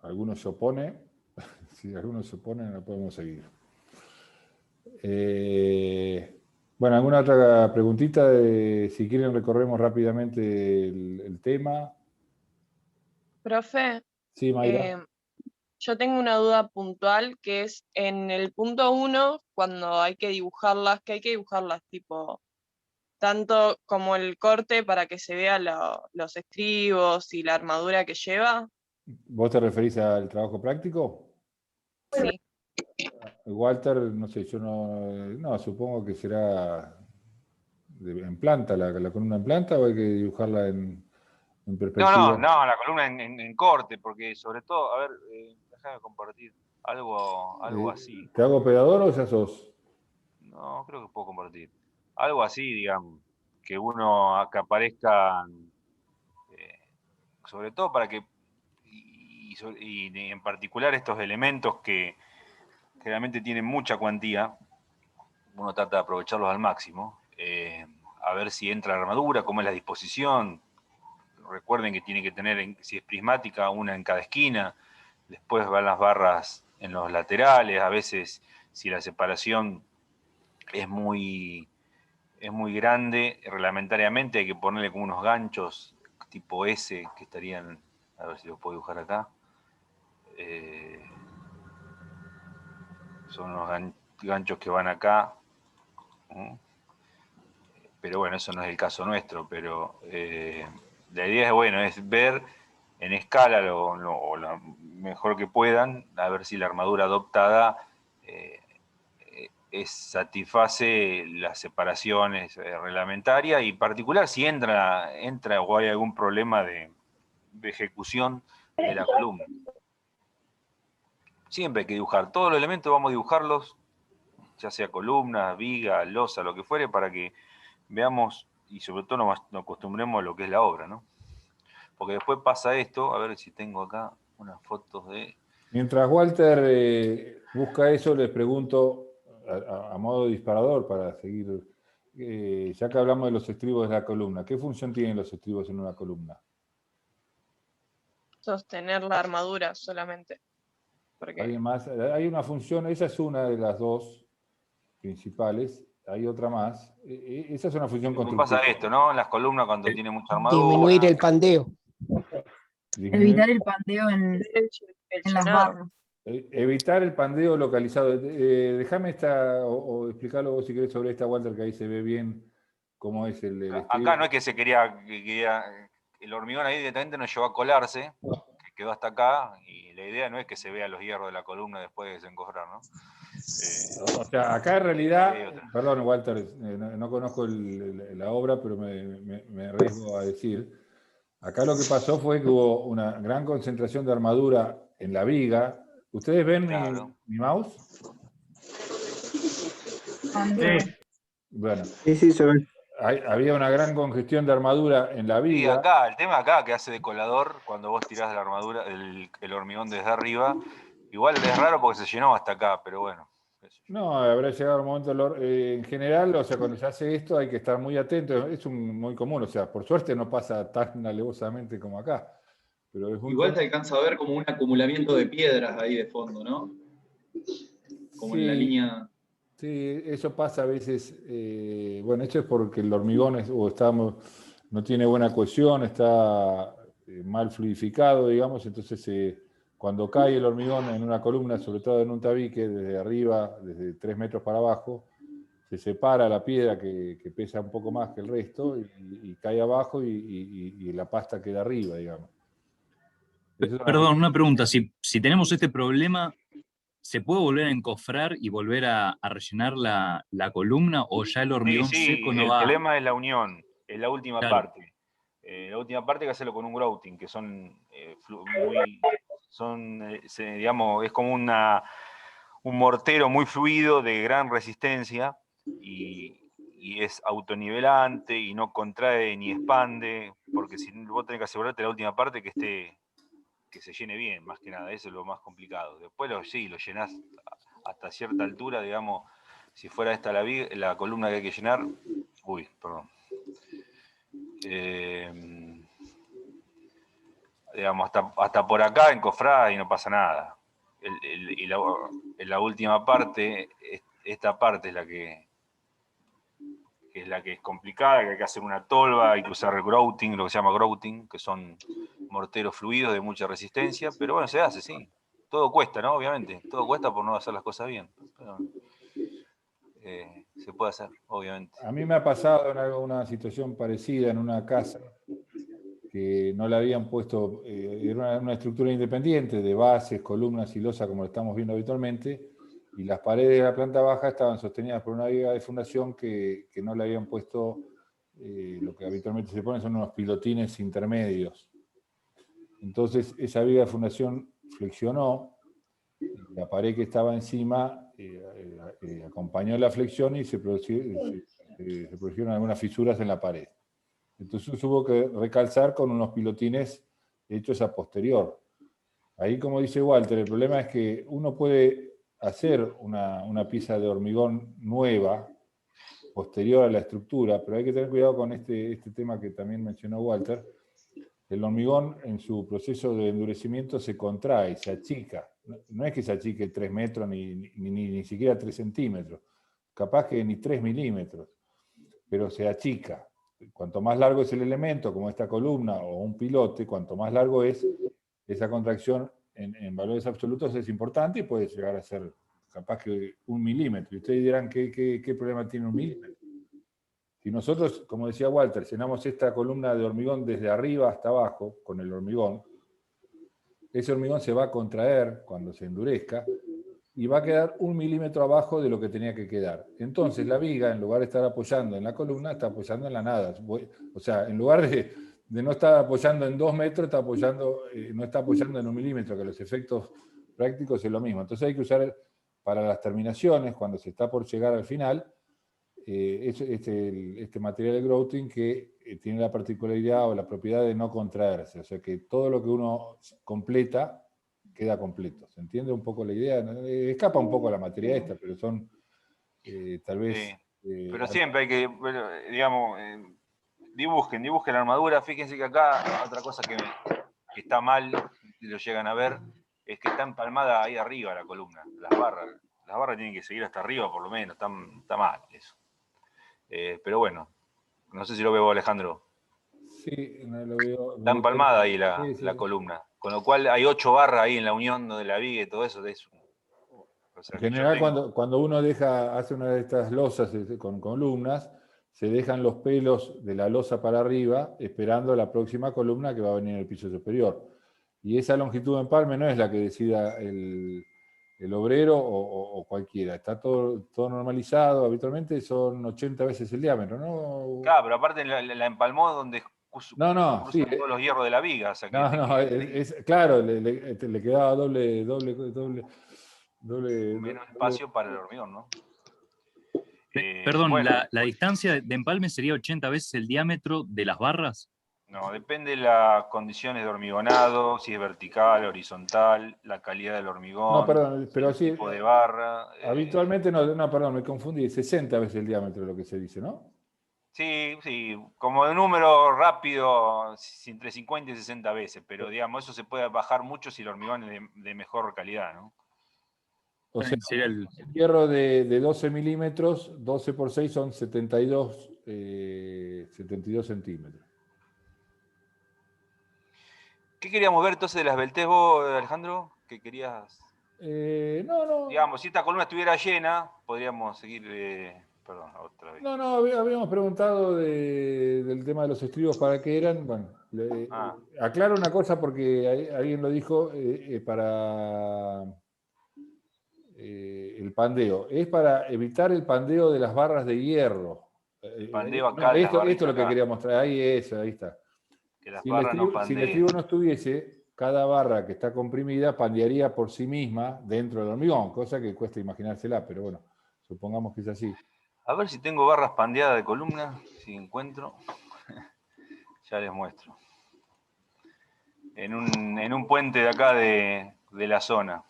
alguno se opone. Si alguno se opone, no podemos seguir. Bueno, ¿alguna otra preguntita? Si quieren, recorremos rápidamente el tema. Profe, Sí, Mayra. yo tengo una duda puntual que es en el punto 1, cuando hay que dibujarlas, que hay que dibujarlas tipo tanto como el corte para que se vea los estribos y la armadura que lleva. ¿Vos te referís al trabajo práctico? Sí. Walter, no sé, yo no, supongo que será en planta, la columna en planta, o hay que dibujarla en perspectiva. No, la columna en corte, porque sobre todo, a ver, déjame compartir algo así. ¿Te hago pedador o ya sos? No, creo que puedo compartir. Algo así, digamos, que aparezca, sobre todo para que, y en particular estos elementos que generalmente tienen mucha cuantía, uno trata de aprovecharlos al máximo, a ver si entra la armadura, cómo es la disposición. Recuerden que tiene que tener, si es prismática, una en cada esquina, después van las barras en los laterales, a veces si la separación es muy grande, reglamentariamente hay que ponerle como unos ganchos tipo S que estarían, a ver si los puedo dibujar acá. Son unos ganchos que van acá. Pero bueno, eso no es el caso nuestro, pero la idea es, bueno, es ver en escala lo mejor que puedan, a ver si la armadura adoptada satisface las separaciones reglamentarias y en particular si entra o hay algún problema de ejecución de la columna. Siempre hay que dibujar, todos los elementos vamos a dibujarlos, ya sea columna, viga, losa, lo que fuere, para que veamos y sobre todo nos acostumbremos a lo que es la obra, ¿no? Porque después pasa esto, a ver si tengo acá unas fotos de... Mientras Walter busca eso, les pregunto a modo de disparador para seguir, ya que hablamos de los estribos de la columna, ¿qué función tienen los estribos en una columna? Sostener la armadura solamente. Porque... ¿Alguien más? Hay una función, esa es una de las dos principales, hay otra más. Esa es una función Me constructiva. pasa esto, ¿no? En las columnas cuando tiene mucha armadura. Disminuir el pandeo. Evitar el pandeo en las barras. Evitar el pandeo localizado. Déjame o explicarlo vos si querés sobre esta, Walter, que ahí se ve bien cómo es el estribo. Acá no es que se quería el hormigón ahí directamente nos llevó a colarse, que quedó hasta acá, y la idea no es que se vea los hierros de la columna después de desencofrar, ¿no? O sea, acá en realidad, perdón, Walter, no conozco la obra, pero me arriesgo a decir, acá lo que pasó fue que hubo una gran concentración de armadura en la viga. ¿Ustedes ven mi mouse? Sí. Bueno. Sí, se ve. Había una gran congestión de armadura en la viga. Sí, acá, el tema acá que hace de colador, cuando vos tirás de la armadura, el hormigón desde arriba, igual es raro porque se llenó hasta acá, pero bueno. No, habrá llegado un momento, en general, o sea, cuando se hace esto hay que estar muy atento, es muy común, o sea, por suerte no pasa tan alevosamente como acá. Pero es muy Igual común. se alcanza a ver como un acumulamiento de piedras ahí de fondo, ¿no? Como sí, en la línea... Sí, eso pasa a veces, bueno, esto es porque el hormigón no tiene buena cohesión, está mal fluidificado, digamos, entonces cuando cae el hormigón en una columna, sobre todo en un tabique, desde arriba, desde 3 metros para abajo, se separa la piedra que pesa un poco más que el resto y cae abajo y la pasta queda arriba, digamos. Perdón, una pregunta, si tenemos este problema, ¿se puede volver a encofrar y volver a rellenar la columna o ya el hormigón seco no va? El problema es la unión, es la última Claro. parte. La última parte hay que hacerlo con un grouting, que digamos, es como un mortero muy fluido de gran resistencia y es autonivelante y no contrae ni expande, porque si vos tenés que asegurarte la última parte que se llene bien, más que nada, eso es lo más complicado. Después lo llenás hasta cierta altura, digamos, si fuera esta la columna que hay que llenar, digamos, hasta por acá encofrada y no pasa nada. La última parte, esta parte es la que es complicada, que hay que hacer una tolva, hay que usar grouting, lo que se llama grouting, que son morteros fluidos de mucha resistencia, pero bueno, se hace, sí. Todo cuesta, ¿no? Obviamente, todo cuesta por no hacer las cosas bien. Pero, se puede hacer, obviamente. A mí me ha pasado una situación parecida en una casa que no le habían puesto, era una estructura independiente de bases, columnas y losa como lo estamos viendo habitualmente, y las paredes de la planta baja estaban sostenidas por una viga de fundación que no le habían puesto lo que habitualmente se pone son unos pilotines intermedios. Entonces esa viga de fundación flexionó, y la pared que estaba encima acompañó la flexión y se produjeron algunas fisuras en la pared. Entonces hubo que recalzar con unos pilotines hechos a posterior. Ahí, como dice Walter, el problema es que uno puede hacer una pieza de hormigón nueva, posterior a la estructura, pero hay que tener cuidado con este tema que también mencionó Walter. El hormigón en su proceso de endurecimiento se contrae, se achica. No es que se achique 3 metros ni siquiera 3 centímetros, capaz que ni 3 milímetros, pero se achica. Cuanto más largo es el elemento, como esta columna o un pilote, cuanto más largo es, esa contracción en valores absolutos es importante y puede llegar a ser capaz que 1 milímetro. Y ustedes dirán, ¿qué problema tiene 1 milímetro? Si nosotros, como decía Walter, llenamos esta columna de hormigón desde arriba hasta abajo con el hormigón, ese hormigón se va a contraer cuando se endurezca y va a quedar 1 milímetro abajo de lo que tenía que quedar. Entonces la viga, en lugar de estar apoyando en la columna, está apoyando en la nada. O sea, en lugar de no estar apoyando en 2 metros, está no está apoyando en 1 milímetro, que los efectos prácticos es lo mismo. Entonces hay que usar para las terminaciones, cuando se está por llegar al final, este material de grouting que tiene la particularidad o la propiedad de no contraerse. O sea que todo lo que uno completa queda completo. ¿Se entiende un poco la idea? Escapa un poco a la materia esta, pero son tal vez... pero siempre hay que, digamos, dibujen la armadura. Fíjense que acá otra cosa que está mal, si lo llegan a ver, es que está empalmada ahí arriba la columna, las barras tienen que seguir hasta arriba por lo menos, está mal eso. Pero bueno, no sé si lo veo, Alejandro. Sí, no lo veo. Está empalmada ahí sí. la columna, con lo cual hay 8 barras ahí en la unión de la viga y todo eso. O sea, en general, cuando uno hace una de estas losas con columnas, se dejan los pelos de la losa para arriba, esperando la próxima columna que va a venir en el piso superior. Y esa longitud de empalme no es la que decida el obrero o cualquiera. Está todo normalizado, habitualmente son 80 veces el diámetro, ¿no? Claro, pero aparte la empalmó donde cruzan sí, todos los hierros de la viga. O sea, claro, le quedaba doble menos espacio para el hormigón, ¿no? Perdón, bueno, ¿la distancia de empalme sería 80 veces el diámetro de las barras? No, depende de las condiciones de hormigonado, si es vertical, horizontal, la calidad del hormigón, no, perdón, pero el tipo de barra. Habitualmente perdón, me confundí, 60 veces el diámetro de lo que se dice, ¿no? Sí, como de número rápido, entre 50 y 60 veces, pero digamos, eso se puede bajar mucho si el hormigón es de mejor calidad, ¿no? O sea, el hierro de 12 milímetros, 12 por 6 son 72 centímetros. ¿Qué queríamos ver entonces de las Beltés vos, Alejandro? ¿Qué querías? No. Digamos, si esta columna estuviera llena, podríamos seguir... perdón, otra vez. No, habíamos preguntado del tema de los estribos para qué eran. Bueno, aclaro una cosa porque alguien lo dijo para el pandeo. Es para evitar el pandeo de las barras de hierro. Pandeo acá, esto es lo que quería mostrar. Ahí está. Que las Si barras el estribo no estuviese, cada barra que está comprimida pandearía por sí misma dentro del hormigón, cosa que cuesta imaginársela, pero bueno, supongamos que es así. A ver si tengo barras pandeadas de columna, si encuentro. Ya les muestro. En un puente de acá de la zona.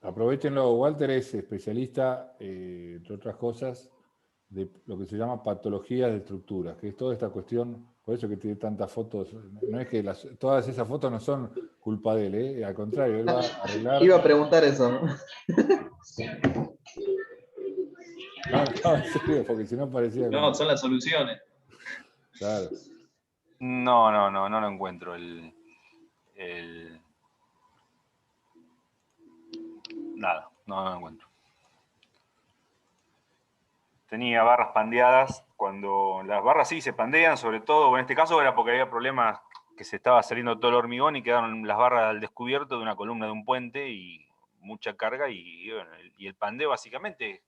Aprovechenlo, Walter es especialista, entre otras cosas, de lo que se llama patologías de estructuras, que es toda esta cuestión, por eso que tiene tantas fotos. No es que todas esas fotos no son culpa de él, ¿eh? Al contrario, él va a arreglar. Iba a preguntar eso, ¿no? No, en serio, porque si no parecía. No, son las soluciones. Claro. No lo encuentro. Nada, no lo encuentro. Tenía barras pandeadas, cuando las barras sí se pandean, sobre todo, en este caso era porque había problemas que se estaba saliendo todo el hormigón y quedaron las barras al descubierto de una columna de un puente y mucha carga y el pandeo básicamente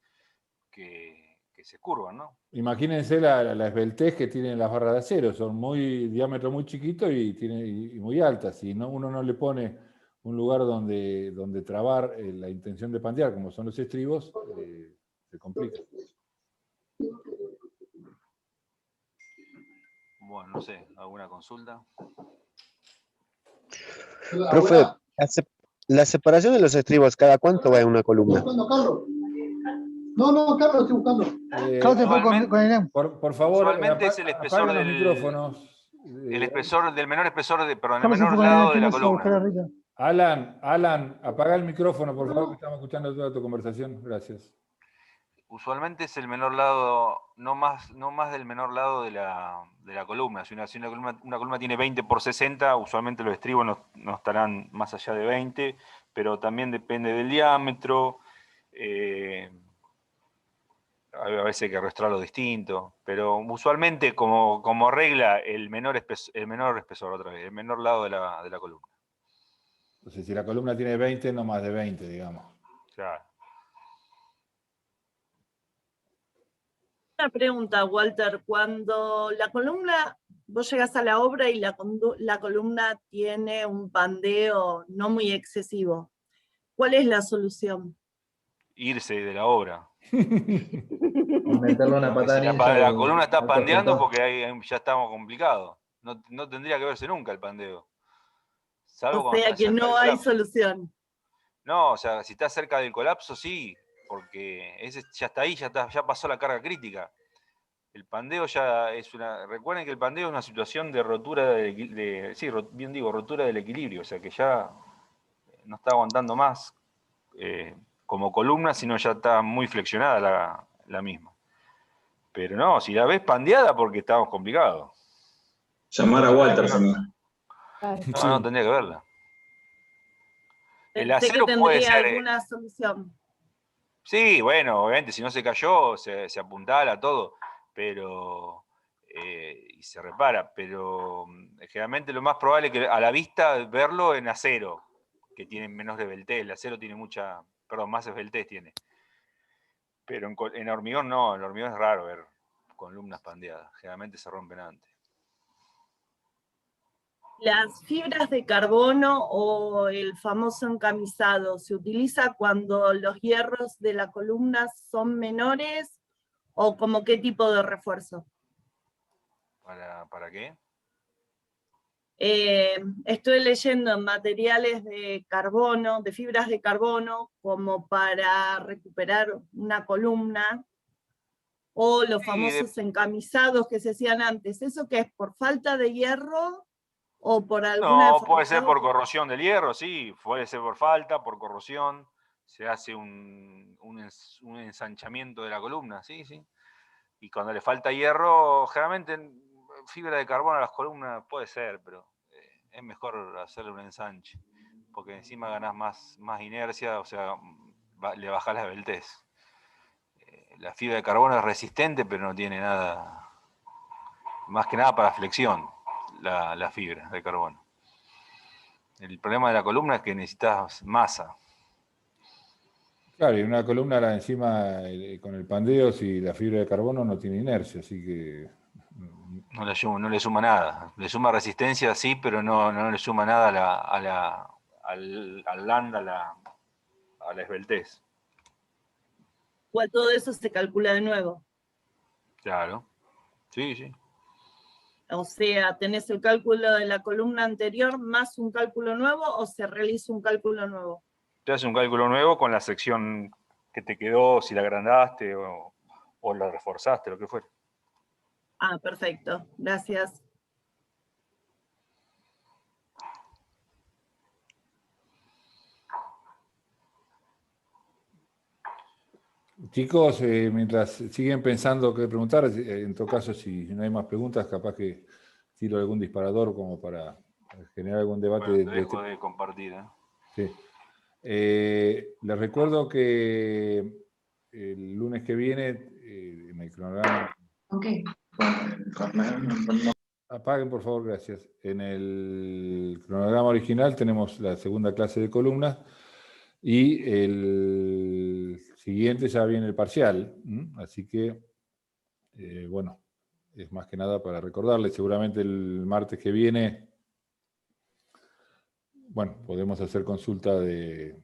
que se curvan, ¿no? Imagínense la esbeltez que tienen las barras de acero, son diámetro muy chiquito y muy altas. Si uno no le pone un lugar donde trabar la intención de pandear, como son los estribos, se complica. Bueno, no sé, ¿alguna consulta? Profe, la separación de los estribos, ¿cada cuánto va en una columna? No, Carlos, estoy buscando. Carlos se fue con el por favor, usualmente es el espesor apaguen los del micrófonos. El espesor del menor espesor, perdón, el Carlos se menor fue con lado de la el columna. Alan, apaga el micrófono, por favor, que estamos escuchando toda tu conversación. Gracias. Usualmente es el menor lado, no más del menor lado de la columna. Si una columna tiene 20 por 60, usualmente los estribos no estarán más allá de 20, pero también depende del diámetro. A veces hay que arrastrarlo distinto, pero usualmente como regla el menor espesor otra vez, el menor lado de la columna. Entonces, si la columna tiene 20, no más de 20, digamos. Claro. Una pregunta, Walter. Cuando la columna, vos llegás a la obra y la columna tiene un pandeo no muy excesivo, ¿cuál es la solución? Irse de la obra. Meterle una patada Si la columna está pandeando porque ahí ya estamos complicados. No tendría que verse nunca el pandeo. Salvo O sea que no hay solución. No, o sea, si está cerca del colapso, sí, porque ese ya está ahí, ya pasó la carga crítica. El pandeo ya es recuerden que el pandeo es una situación de rotura rotura del equilibrio, o sea que ya no está aguantando más como columna, sino ya está muy flexionada la misma. Pero no, si la ves pandeada, porque estamos complicados. Llamar a Walter, señor. No, tendría que verla. El Pensé acero que puede tendría ser. alguna solución. Sí, bueno, obviamente, si no se cayó, se apuntala todo, pero. Y se repara, pero generalmente lo más probable es que a la vista verlo en acero, que tiene menos esbeltez. El acero tiene más esbeltez tiene. Pero en hormigón no, en hormigón es raro ver columnas pandeadas, generalmente se rompen antes. ¿Las fibras de carbono o el famoso encamisado se utiliza cuando los hierros de la columna son menores o como qué tipo de refuerzo? ¿Para qué? Estoy leyendo materiales de carbono, de fibras de carbono, como para recuperar una columna, o los famosos encamisados que se hacían antes. ¿Eso qué es? ¿Por falta de hierro o por alguna No, puede ser por corrosión del hierro, sí, puede ser por falta, por corrosión, se hace un ensanchamiento de la columna, sí. Y cuando le falta hierro, generalmente fibra de carbono a las columnas puede ser, pero es mejor hacerle un ensanche, porque encima ganás más inercia, o sea, le bajás la esbeltez. La fibra de carbono es resistente, pero no tiene nada, más que nada para flexión, la fibra de carbono. El problema de la columna es que necesitas masa. Claro, y una columna encima con el pandeo, si la fibra de carbono no tiene inercia, así que... No le suma nada. Le suma resistencia, sí, pero no le suma nada al land, a la esbeltez. ¿O todo eso se calcula de nuevo? Claro, sí. O sea, ¿tenés el cálculo de la columna anterior más un cálculo nuevo o se realiza un cálculo nuevo? Te hace un cálculo nuevo con la sección que te quedó, si la agrandaste o la reforzaste, lo que fuera. Ah, perfecto. Gracias. Chicos, mientras siguen pensando qué preguntar, en todo caso, si no hay más preguntas, capaz que tiro algún disparador como para generar algún debate. Bueno, te dejo de compartir. Sí. Les recuerdo que el lunes que viene, en el cronograma... Okay. Apaguen, por favor, gracias. En el cronograma original tenemos la segunda clase de columnas y el siguiente ya viene el parcial. Así que, bueno, es más que nada para recordarles. Seguramente el martes que viene, bueno, podemos hacer consulta de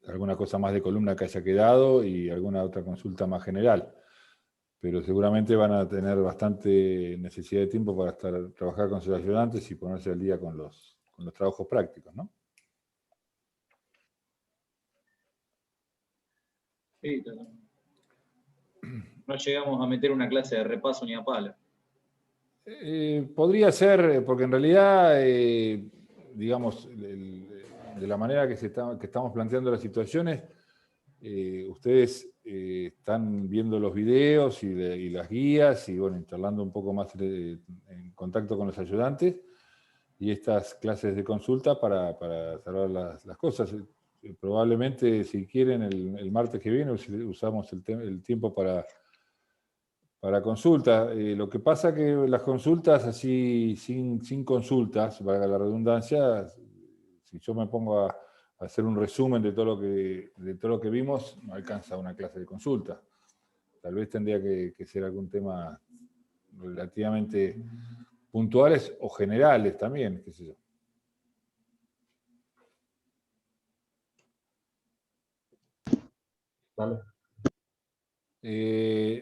alguna cosa más de columna que haya quedado y alguna otra consulta más general. Pero seguramente van a tener bastante necesidad de tiempo para trabajar con sus ayudantes y ponerse al día con los trabajos prácticos, ¿no? Sí, no llegamos a meter una clase de repaso ni a palo. Podría ser, porque en realidad, digamos, de la manera que estamos planteando las situaciones, ustedes están viendo los videos y las guías y, bueno, charlando un poco más en contacto con los ayudantes y estas clases de consulta para cerrar las cosas. Probablemente, si quieren, el martes que viene usamos el tiempo para consulta. Lo que pasa que las consultas así, sin consultas, valga la redundancia, si yo me pongo a hacer un resumen de todo lo que vimos, no alcanza una clase de consulta. Tal vez tendría que ser algún tema relativamente puntuales o generales también, qué sé yo. ¿Vale?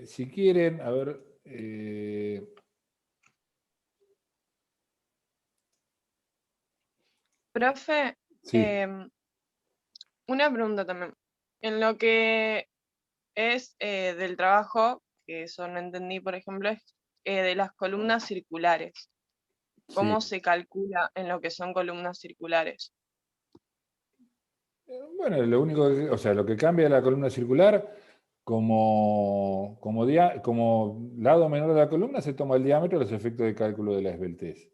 Si quieren, a ver... Profe, sí. Una pregunta también. En lo que es del trabajo, que eso no entendí, por ejemplo, es de las columnas circulares. ¿Cómo Sí. se calcula en lo que son columnas circulares? Bueno, lo único o sea, lo que cambia de la columna circular, como lado menor de la columna se toma el diámetro de los efectos de cálculo de la esbeltez.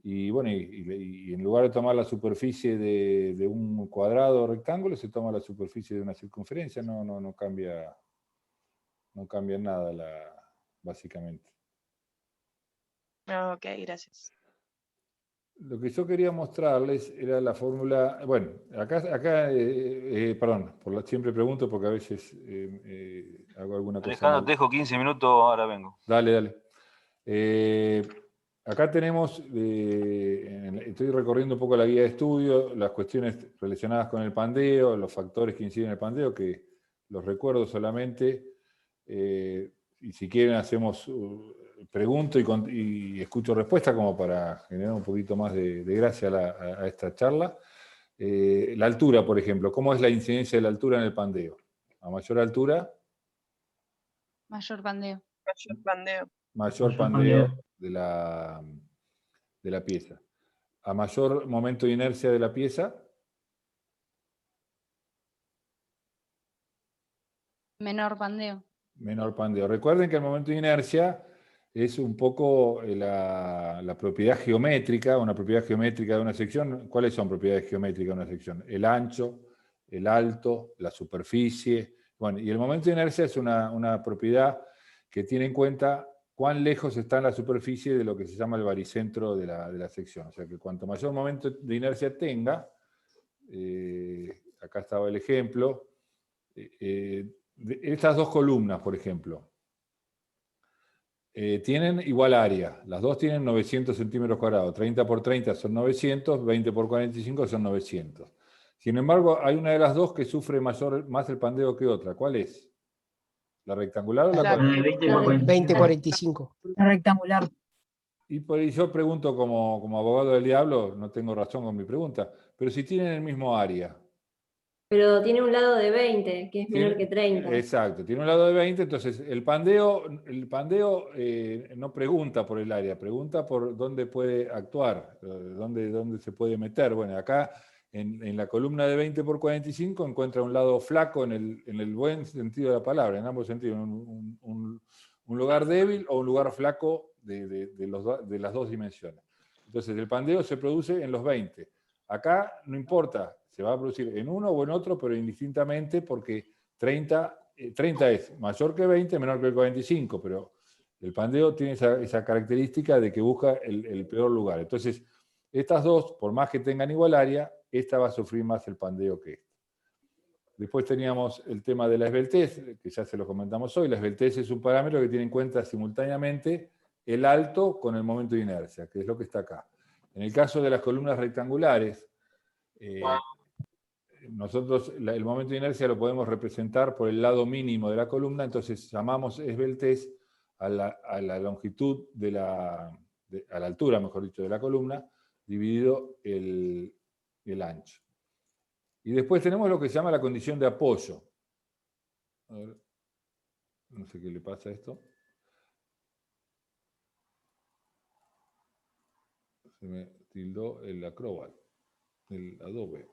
Y bueno, y en lugar de tomar la superficie de un cuadrado o rectángulo, se toma la superficie de una circunferencia, no cambia nada básicamente. Ok, gracias. Lo que yo quería mostrarles era la fórmula, bueno, acá perdón, siempre pregunto porque a veces hago alguna cosa. Alejandro, te dejo 15 minutos, ahora vengo. Dale. Acá tenemos, estoy recorriendo un poco la guía de estudio, las cuestiones relacionadas con el pandeo, los factores que inciden en el pandeo, que los recuerdo solamente, y si quieren hacemos... pregunto y escucho respuesta como para generar un poquito más de gracia a esta charla. La altura, por ejemplo, ¿cómo es la incidencia de la altura en el pandeo? A mayor altura... Mayor pandeo. Mayor pandeo. Mayor pandeo de la pieza. A mayor momento de inercia de la pieza... Menor pandeo. Menor pandeo. Recuerden que el momento de inercia es un poco la propiedad geométrica, una propiedad geométrica de una sección. ¿Cuáles son propiedades geométricas de una sección? El ancho, el alto, la superficie. Bueno, y el momento de inercia es una propiedad que tiene en cuenta cuán lejos está en la superficie de lo que se llama el baricentro de la sección. O sea que cuanto mayor momento de inercia tenga, acá estaba el ejemplo, estas dos columnas, por ejemplo, tienen igual área. Las dos tienen 900 centímetros cuadrados. 30 por 30 son 900, 20 por 45 son 900. Sin embargo, hay una de las dos que sufre más el pandeo que otra. ¿Cuál es? ¿La rectangular o la 20-45. La rectangular. Y por ahí yo pregunto como abogado del diablo, no tengo razón con mi pregunta, pero si tienen el mismo área, Pero tiene un lado de 20, que es menor que 30. Exacto, tiene un lado de 20, entonces el pandeo no pregunta por el área, pregunta por dónde puede actuar, dónde se puede meter. Bueno, acá en la columna de 20 por 45 encuentra un lado flaco en el buen sentido de la palabra, en ambos sentidos, un lugar débil o un lugar flaco de las dos dimensiones. Entonces el pandeo se produce en los 20. Acá no importa, se va a producir en uno o en otro, pero indistintamente, porque 30 es mayor que 20, menor que el 45, pero el pandeo tiene esa característica de que busca el peor lugar. Entonces, estas dos, por más que tengan igual área, esta va a sufrir más el pandeo que esta. Después teníamos el tema de la esbeltez, que ya se lo comentamos hoy. La esbeltez es un parámetro que tiene en cuenta simultáneamente el alto con el momento de inercia, que es lo que está acá. En el caso de las columnas rectangulares, nosotros el momento de inercia lo podemos representar por el lado mínimo de la columna, entonces llamamos esbeltez a la longitud a la altura, mejor dicho, de la columna, dividido el ancho. Y después tenemos lo que se llama la condición de apoyo. A ver, no sé qué le pasa a esto. Se me tildó el Acrobat, el Adobe.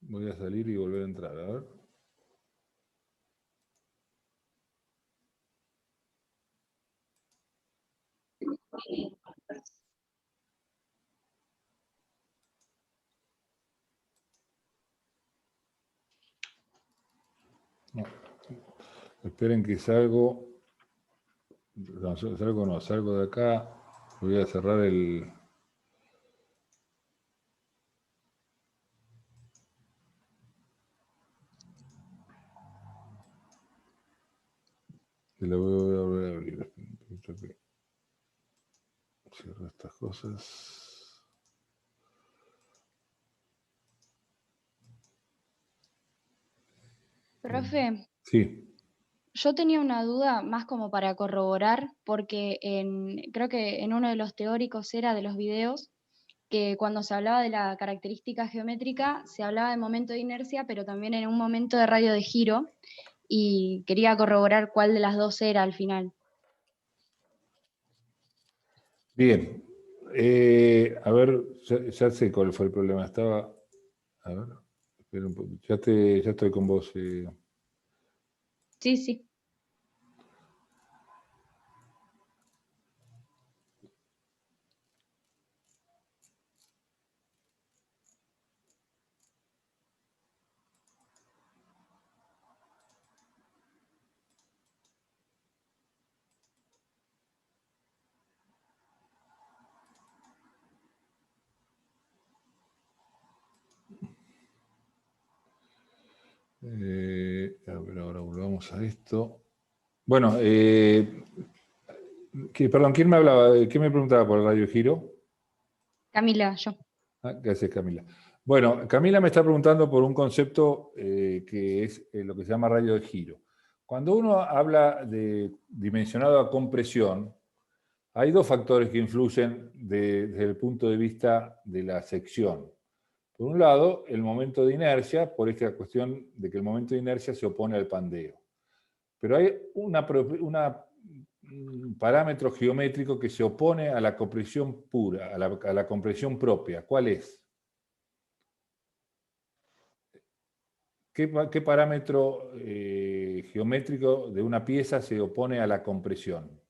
Voy a salir y volver a entrar, a ver. No. Esperen que salgo. No, salgo de acá. Voy a cerrar el... Y lo voy a volver a abrir. Cierro estas cosas. Profe, Sí. yo tenía una duda más como para corroborar, porque creo que en uno de los teóricos era de los videos, que cuando se hablaba de la característica geométrica, se hablaba de momento de inercia, pero también en un momento de radio de giro, y quería corroborar cuál de las dos era al final. Bien. A ver, ya sé cuál fue el problema. Estaba... A ver, espera un poco. Ya estoy con vos. Sí, sí. A ver, ahora volvamos a esto. Bueno, perdón, ¿quién me hablaba? ¿Quién me preguntaba por el radio giro? Camila, yo. Gracias, Camila. Bueno, Camila me está preguntando por un concepto que es lo que se llama radio de giro. Cuando uno habla de dimensionado a compresión, hay dos factores que influyen desde el punto de vista de la sección. Por un lado, el momento de inercia, por esta cuestión de que el momento de inercia se opone al pandeo. Pero hay un parámetro geométrico que se opone a la compresión pura, a la compresión propia. ¿Cuál es? ¿Qué parámetro geométrico de una pieza se opone a la compresión?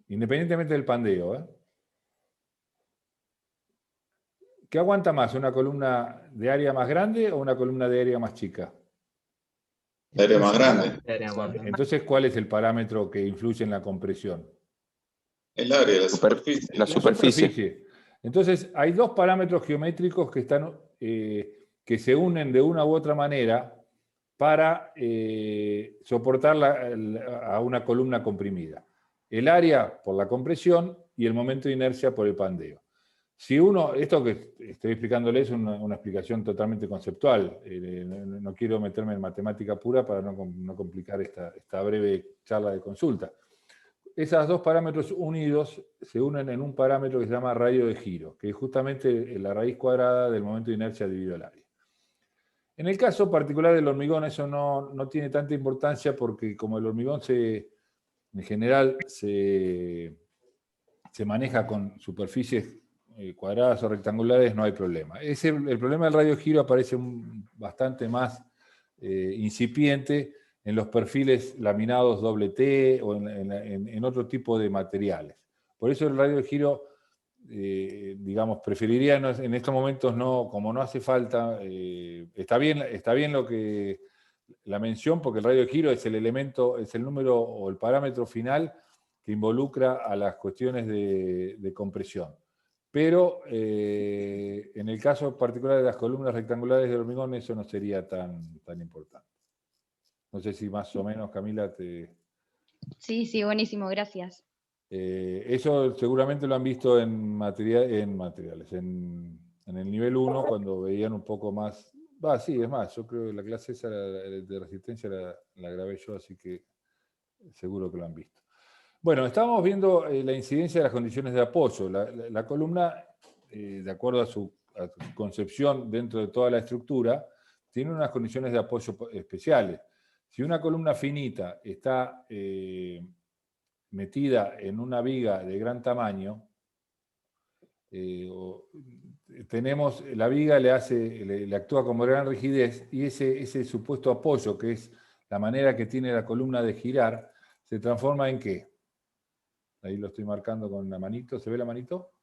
Independientemente del pandeo, ¿eh? ¿Qué aguanta más, una columna de área más grande o una columna de área más chica? De área más grande. Entonces, ¿cuál es el parámetro que influye en la compresión? El área, la superficie. La superficie. Entonces, hay dos parámetros geométricos que se unen de una u otra manera para soportar a una columna comprimida. El área por la compresión y el momento de inercia por el pandeo. Si uno, esto que estoy explicándole es una explicación totalmente conceptual. No quiero meterme en matemática pura para no complicar esta breve charla de consulta. Esos dos parámetros unidos se unen en un parámetro que se llama radio de giro, que es justamente la raíz cuadrada del momento de inercia dividido al área. En el caso particular del hormigón eso no tiene tanta importancia porque como el hormigón en general se maneja con superficies cuadradas o rectangulares, no hay problema. El problema del radio de giro aparece bastante más incipiente en los perfiles laminados doble T o en otro tipo de materiales. Por eso el radio de giro, digamos, preferiría en estos momentos como no hace falta, está bien la mención, porque el radio de giro es el elemento, es el número o el parámetro final que involucra a las cuestiones de compresión. Pero en el caso particular de las columnas rectangulares de hormigón, eso no sería tan importante. No sé si más o menos, Camila, Sí, buenísimo, gracias. Eso seguramente lo han visto en materiales, en el nivel 1, cuando veían un poco más. Sí, es más, yo creo que la clase esa de resistencia la grabé yo, así que seguro que lo han visto. Bueno, estábamos viendo la incidencia de las condiciones de apoyo. La columna, de acuerdo a su concepción dentro de toda la estructura, tiene unas condiciones de apoyo especiales. Si una columna finita está metida en una viga de gran tamaño, la viga le actúa como gran rigidez y ese supuesto apoyo, que es la manera que tiene la columna de girar, se transforma en ¿qué? Ahí lo estoy marcando con la manito. ¿Se ve la manito?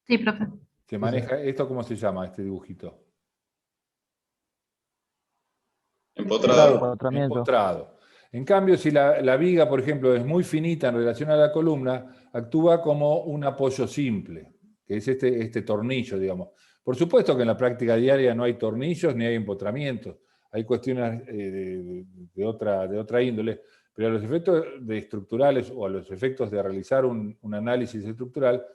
Sí, profe. Se maneja, ¿esto cómo se llama, este dibujito? Empotrado. Empotrado. En cambio, si la viga, por ejemplo, es muy finita en relación a la columna, actúa como un apoyo simple, que es este tornillo, digamos. Por supuesto que en la práctica diaria no hay tornillos ni hay empotramientos, hay cuestiones de otra índole, pero a los efectos estructurales o a los efectos de realizar un análisis estructural,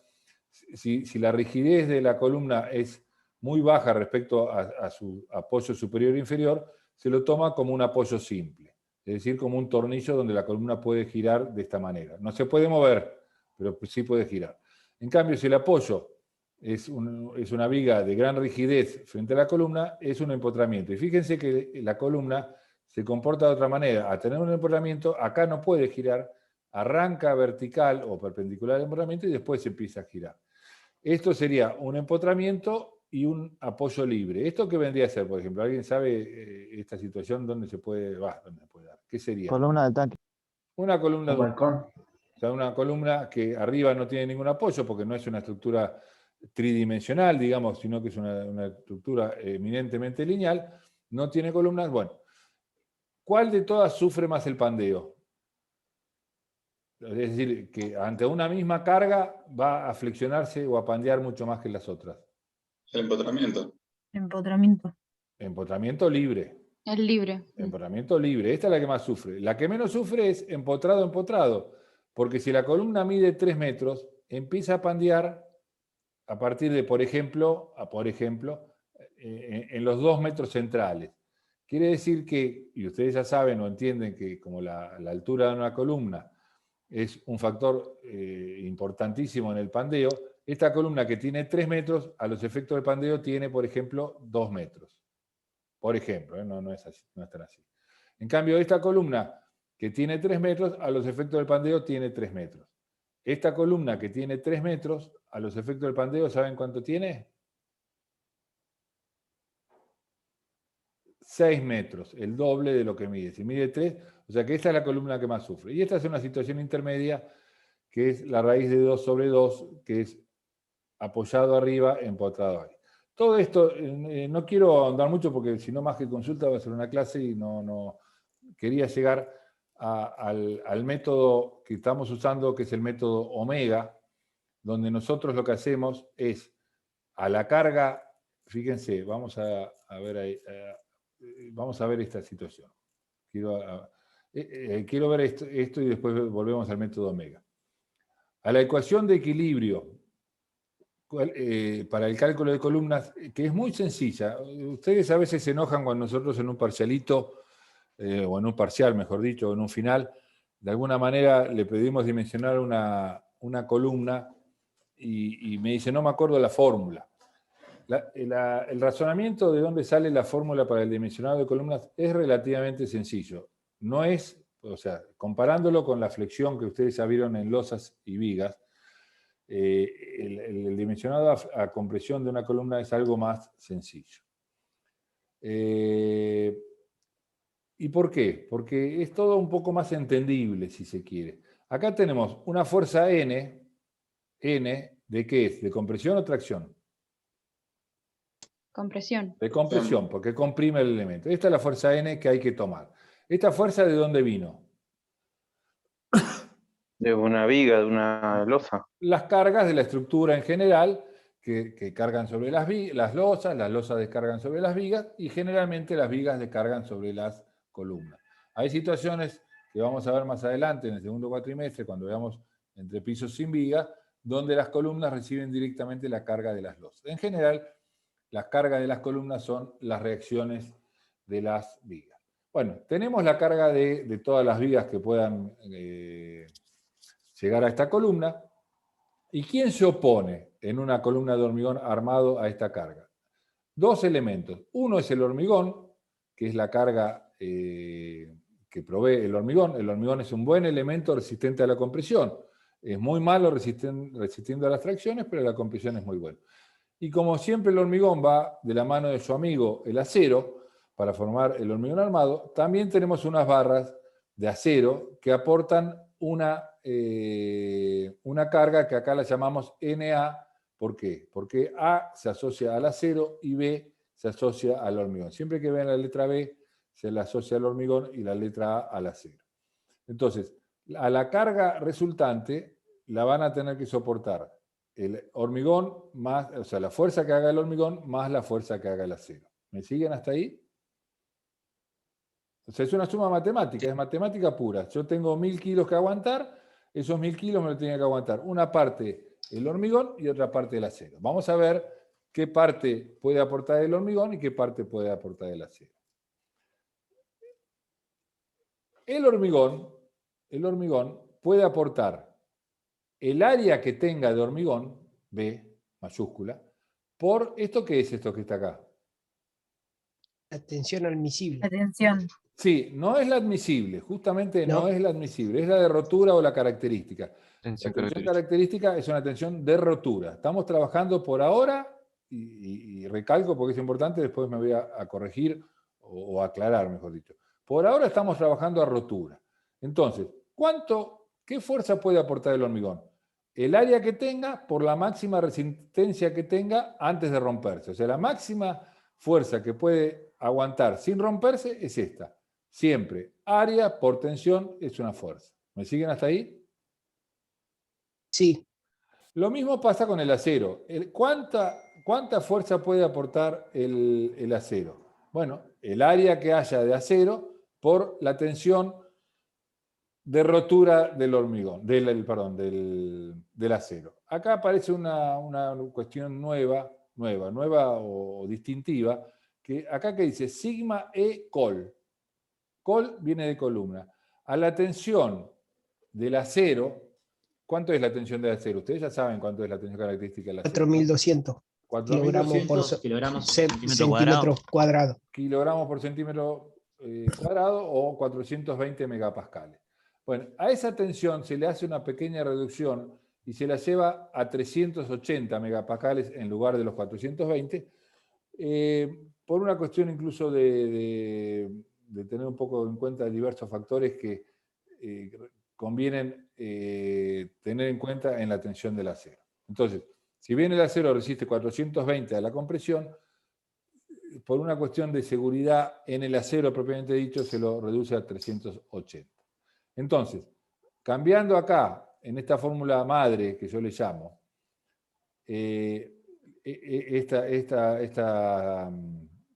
si la rigidez de la columna es muy baja respecto a su apoyo superior e inferior, se lo toma como un apoyo simple, es decir, como un tornillo donde la columna puede girar de esta manera. No se puede mover, pero sí puede girar. En cambio, si el apoyo es una viga de gran rigidez frente a la columna, es un empotramiento. Y fíjense que la columna se comporta de otra manera. Al tener un empotramiento, acá no puede girar, arranca vertical o perpendicular al empotramiento y después se empieza a girar. Esto sería un empotramiento y un apoyo libre. ¿Esto qué vendría a ser, por ejemplo? ¿Alguien sabe esta situación dónde se puede dar? ¿Qué sería? Columna del tanque. Una columna Un balcón. O sea, una columna que arriba no tiene ningún apoyo porque no es una estructura tridimensional, digamos, sino que es una estructura eminentemente lineal, no tiene columnas. Bueno, ¿cuál de todas sufre más el pandeo? Es decir, que ante una misma carga va a flexionarse o a pandear mucho más que las otras. El empotramiento. Empotramiento. Empotramiento libre. El libre. Empotramiento libre. Esta es la que más sufre. La que menos sufre es empotrado. Porque si la columna mide 3 metros, empieza a pandear a partir de, por ejemplo, en los 2 metros centrales. Quiere decir que, y ustedes ya saben o entienden que como la altura de una columna es un factor importantísimo en el pandeo, esta columna que tiene 3 metros, a los efectos del pandeo tiene, por ejemplo, 2 metros. Por ejemplo, no es así, no es tan así. En cambio, esta columna que tiene 3 metros, a los efectos del pandeo tiene 3 metros. Esta columna que tiene 3 metros, a los efectos del pandeo, ¿saben cuánto tiene? 6 metros, el doble de lo que mide. Si mide 3, o sea que esta es la columna que más sufre. Y esta es una situación intermedia, que es la raíz de 2 sobre 2, que es apoyado arriba, empotrado ahí. Todo esto, no quiero ahondar mucho porque si no más que consulta va a ser una clase y no quería llegar al método que estamos usando, que es el método omega, donde nosotros lo que hacemos es a la carga, fíjense, vamos a ver ahí, vamos a ver esta situación. Quiero ver esto y después volvemos al método omega. a la ecuación de equilibrio para el cálculo de columnas, que es muy sencilla. Ustedes a veces se enojan cuando nosotros en un parcialito, o en un parcial, mejor dicho, o en un final, de alguna manera le pedimos dimensionar una columna y me dice, no me acuerdo la fórmula. El razonamiento de dónde sale la fórmula para el dimensionado de columnas es relativamente sencillo. No es, o sea, comparándolo con la flexión que ustedes ya vieron en losas y vigas, el dimensionado a compresión de una columna es algo más sencillo. ¿Y por qué? Porque es todo un poco más entendible, si se quiere. Acá tenemos una fuerza N, ¿de qué es? ¿De compresión o tracción? Compresión. De compresión, porque comprime el elemento. Esta es la fuerza N que hay que tomar. ¿Esta fuerza de dónde vino? De una viga, de una losa. Las cargas de la estructura en general, que cargan sobre las losas descargan sobre las vigas, y generalmente las vigas descargan sobre las columnas. Hay situaciones que vamos a ver más adelante en el segundo cuatrimestre, cuando veamos entrepisos sin viga, donde las columnas reciben directamente la carga de las losas. En general, las cargas de las columnas son las reacciones de las vigas. Bueno, tenemos la carga de todas las vigas que puedan llegar a esta columna. ¿Y quién se opone en una columna de hormigón armado a esta carga? Dos elementos. Uno es el hormigón, que es la carga que provee el hormigón. El hormigón es un buen elemento resistente a la compresión. Es muy malo resistiendo a las tracciones, pero la compresión es muy buena. Y como siempre el hormigón va de la mano de su amigo el acero para formar el hormigón armado, también tenemos unas barras de acero que aportan una carga que acá la llamamos Na. ¿Por qué? Porque A se asocia al acero y B se asocia al hormigón. Siempre que vean la letra B, se le asocia al hormigón y la letra A al acero. Entonces, a la carga resultante la van a tener que soportar el hormigón más, o sea, la fuerza que haga el hormigón más la fuerza que haga el acero. ¿Me siguen hasta ahí? O sea, es una suma matemática, es matemática pura. Yo tengo 1000 kilos que aguantar, esos 1000 kilos me lo tiene que aguantar una parte el hormigón y otra parte el acero. Vamos a ver qué parte puede aportar el hormigón y qué parte puede aportar el acero. El hormigón puede aportar el área que tenga de hormigón, B, mayúscula, por esto que es esto que está acá. La tensión admisible. La tensión. Sí, no es la admisible, justamente no es la admisible, es la de rotura o la característica. La tensión característica es una tensión de rotura. Estamos trabajando por ahora, y recalco porque es importante, después me voy a corregir o aclarar, mejor dicho. Por ahora estamos trabajando a rotura. Entonces, ¿qué fuerza puede aportar el hormigón? El área que tenga por la máxima resistencia que tenga antes de romperse. O sea, la máxima fuerza que puede aguantar sin romperse es esta. Siempre, área por tensión es una fuerza. ¿Me siguen hasta ahí? Sí. Lo mismo pasa con el acero. ¿Cuánta fuerza puede aportar el acero? Bueno, el área que haya de acero por la tensión de rotura del hormigón, del acero. Acá aparece una cuestión nueva o distintiva, que acá que dice sigma E col. Col viene de columna. A la tensión del acero, ¿cuánto es la tensión del acero? Ustedes ya saben cuánto es la tensión característica del acero. 4200 kilogramos por centímetro cuadrado. Kilogramos por centímetro cuadrado o 420 megapascales. Bueno, a esa tensión se le hace una pequeña reducción y se la lleva a 380 megapascales en lugar de los 420, por una cuestión incluso de tener un poco en cuenta diversos factores que convienen tener en cuenta en la tensión del acero. Entonces, si bien el acero resiste 420 a la compresión, por una cuestión de seguridad en el acero propiamente dicho, se lo reduce a 380. Entonces, cambiando acá, en esta fórmula madre que yo le llamo, esta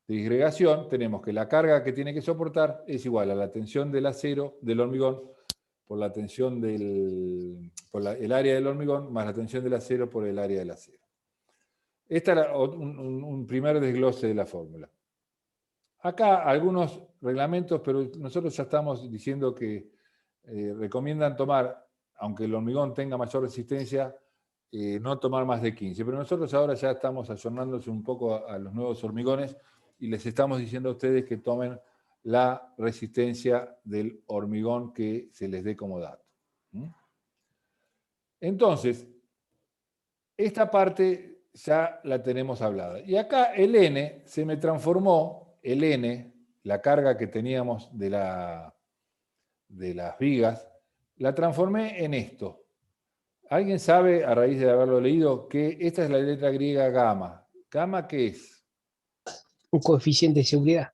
disgregación, tenemos que la carga que tiene que soportar es igual a la tensión del acero, del hormigón, por la tensión el área del hormigón más la tensión del acero por el área del acero. Este era un primer desglose de la fórmula. Acá algunos reglamentos, pero nosotros ya estamos diciendo que recomiendan tomar, aunque el hormigón tenga mayor resistencia, no tomar más de 15. Pero nosotros ahora ya estamos ayornándose un poco a los nuevos hormigones y les estamos diciendo a ustedes que tomen la resistencia del hormigón que se les dé como dato. Entonces, esta parte ya la tenemos hablada. Y acá el N se me transformó, el N, la carga que teníamos de las vigas, la transformé en esto. ¿Alguien sabe, a raíz de haberlo leído, que esta es la letra griega gamma? ¿Gamma qué es? Un coeficiente de seguridad.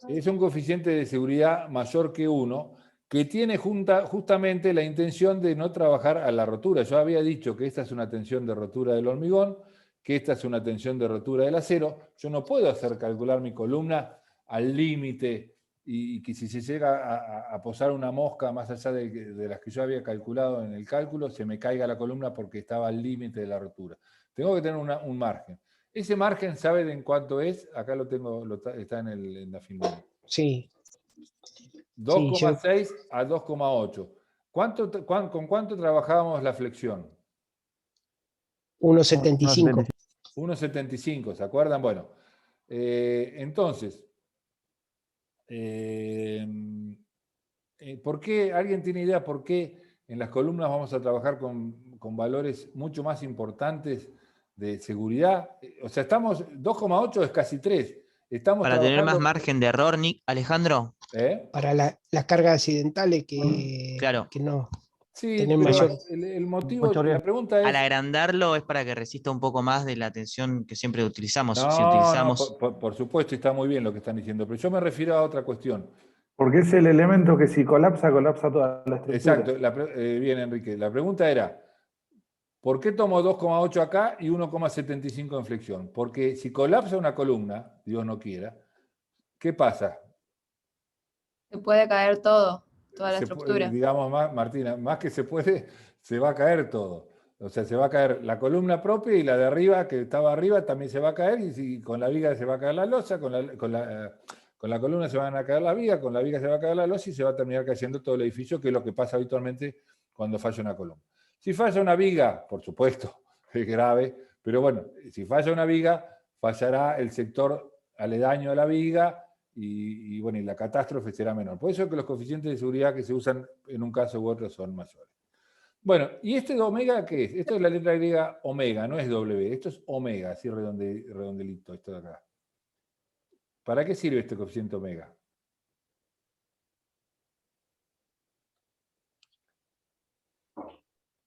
Es un coeficiente de seguridad mayor que 1, que tiene justamente la intención de no trabajar a la rotura. Yo había dicho que esta es una tensión de rotura del hormigón, que esta es una tensión de rotura del acero. Yo no puedo hacer calcular mi columna al límite y que si se llega a posar una mosca más allá de las que yo había calculado en el cálculo, se me caiga la columna porque estaba al límite de la rotura. Tengo que tener un margen. Ese margen, ¿saben en cuánto es? Acá lo tengo, está en la final. Sí. 2,6 a 2,8. ¿Con cuánto trabajábamos la flexión? 1,75. 1,75, ¿se acuerdan? Bueno, entonces, ¿por qué? ¿Alguien tiene idea por qué en las columnas vamos a trabajar con valores mucho más importantes de seguridad? O sea, 2,8 es casi 3. Para tener más margen de error, Alejandro. Para las cargas accidentales que no. Sí, tienen pero mayor. el motivo, la pregunta es... Al agrandarlo es para que resista un poco más de la tensión que siempre utilizamos. No, si utilizamos... por supuesto, está muy bien lo que están diciendo, pero yo me refiero a otra cuestión. Porque es el elemento que si colapsa toda la estructura. Exacto, bien, Enrique. La pregunta era, ¿por qué tomo 2,8 acá y 1,75 en flexión? Porque si colapsa una columna, Dios no quiera, ¿qué pasa? Se puede caer todo, toda la estructura. Digamos, Martina, más que se puede, se va a caer todo. O sea, se va a caer la columna propia y la de arriba, que estaba arriba, también se va a caer, y si con la viga se va a caer la losa, con la columna se van a caer la viga, con la viga se va a caer la losa y se va a terminar cayendo todo el edificio, que es lo que pasa habitualmente cuando falla una columna. Si falla una viga, por supuesto, es grave, pero bueno, si falla una viga, fallará el sector aledaño a la viga y bueno, y la catástrofe será menor. Por eso es que los coeficientes de seguridad que se usan en un caso u otro son mayores. Bueno, ¿y este de omega qué es? Esto es la letra griega omega, no es W, esto es omega, así redondelito, esto de acá. ¿Para qué sirve este coeficiente omega?